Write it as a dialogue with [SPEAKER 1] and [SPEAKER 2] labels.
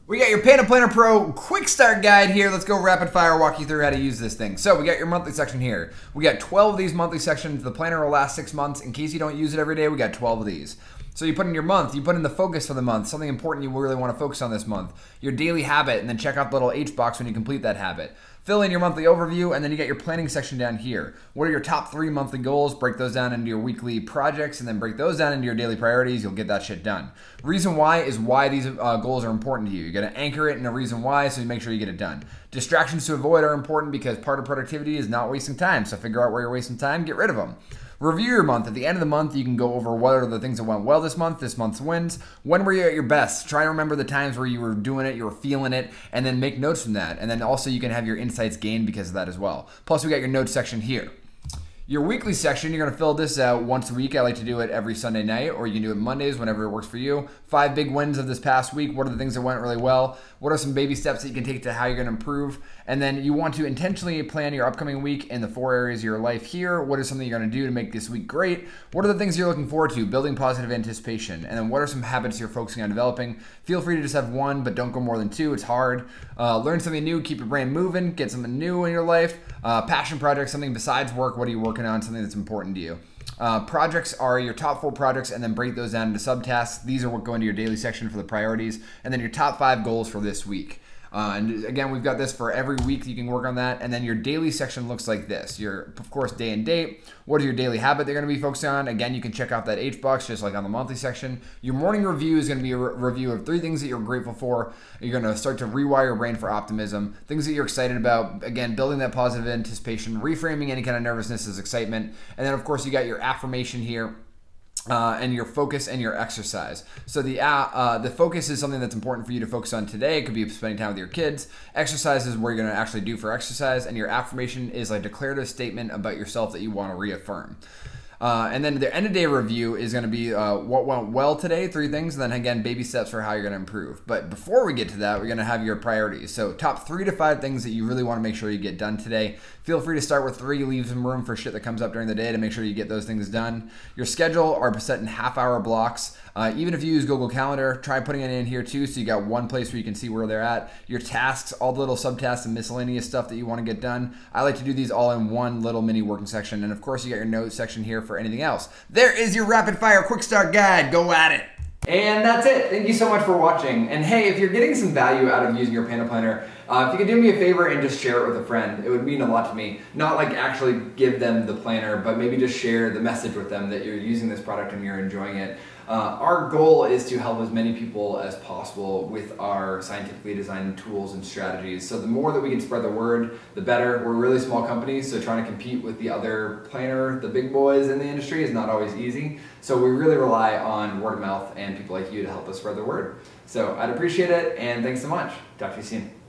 [SPEAKER 1] We got your Panda Planner Pro quick start guide here. Let's go rapid fire walk you through how to use this thing. So we got your monthly section here. We got 12 of these monthly sections. The planner will last 6 months. In case you don't use it every day, we got 12 of these. So you put in your month, you put in the focus for the month, something important you really want to focus on this month, your daily habit, and then check out the little H box when you complete that habit. Fill in your monthly overview, and then you get your planning section down here. What are your top 3 monthly goals? Break those down into your weekly projects, and then break those down into your daily priorities. You'll get that shit done. Reason why is why these goals are important to you. You're going to anchor it in a reason why, so you make sure you get it done. Distractions to avoid are important because part of productivity is not wasting time. So figure out where you're wasting time, get rid of them. Review your month. At the end of the month, you can go over what are the things that went well this month's wins. When were you at your best? Try to remember the times where you were doing it, you were feeling it, and then make notes from that. And then also you can have your insights gained because of that as well. Plus, we got your notes section here. Your weekly section, you're going to fill this out once a week. I like to do it every Sunday night, or you can do it Mondays, whenever it works for you. 5 big wins of this past week. What are the things that went really well? What are some baby steps that you can take to how you're going to improve? And then you want to intentionally plan your upcoming week in the 4 areas of your life here. What is something you're going to do to make this week great? What are the things you're looking forward to? Building positive anticipation. And then what are some habits you're focusing on developing? Feel free to just have 1, but don't go more than 2. It's hard. Learn something new. Keep your brain moving. Get something new in your life. Passion projects, something besides work. What are you working on? Something that's important to you. Projects are your top 4 projects, and then break those down into subtasks. These are what go into your daily section for the priorities, and then your top 5 goals for this week. And again, we've got this for every week. You can work on that. And then your daily section looks like this. Your, of course, day and date. What is your daily habit they're going to be focusing on? Again, you can check out that H box just like on the monthly section. Your morning review is going to be a review of 3 things that you're grateful for. You're going to start to rewire your brain for optimism. Things that you're excited about. Again, building that positive anticipation, reframing any kind of nervousness as excitement. And then, of course, you got your affirmation here. And your focus and your exercise. So the focus is something that's important for you to focus on today. It could be spending time with your kids. Exercise is where you're going to actually do for exercise. And your affirmation is a declarative statement about yourself that you want to reaffirm. And then the end of day review is going to be what went well today, 3 things, and then again, baby steps for how you're going to improve. But before we get to that, we're going to have your priorities. So top 3 to 5 things that you really want to make sure you get done today. Feel free to start with 3, leave some room for shit that comes up during the day to make sure you get those things done. Your schedule are set in half-hour blocks. Even if you use Google Calendar, try putting it in here too, so you got one place where you can see where they're at. Your tasks, all the little subtasks and miscellaneous stuff that you want to get done. I like to do these all in one little mini working section. And of course, you got your notes section here for anything else. There is your rapid fire quick start guide. Go at it. And that's it. Thank you so much for watching. And hey, if you're getting some value out of using your Panda Planner, if you could do me a favor and just share it with a friend, it would mean a lot to me. Not like actually give them the planner, but maybe just share the message with them that you're using this product and you're enjoying it. Our goal is to help as many people as possible with our scientifically designed tools and strategies. So the more that we can spread the word, the better. We're a really small company, so trying to compete with the other planner, the big boys in the industry is not always easy. So we really rely on word of mouth and people like you to help us spread the word. So I'd appreciate it, and thanks so much. Talk to you soon.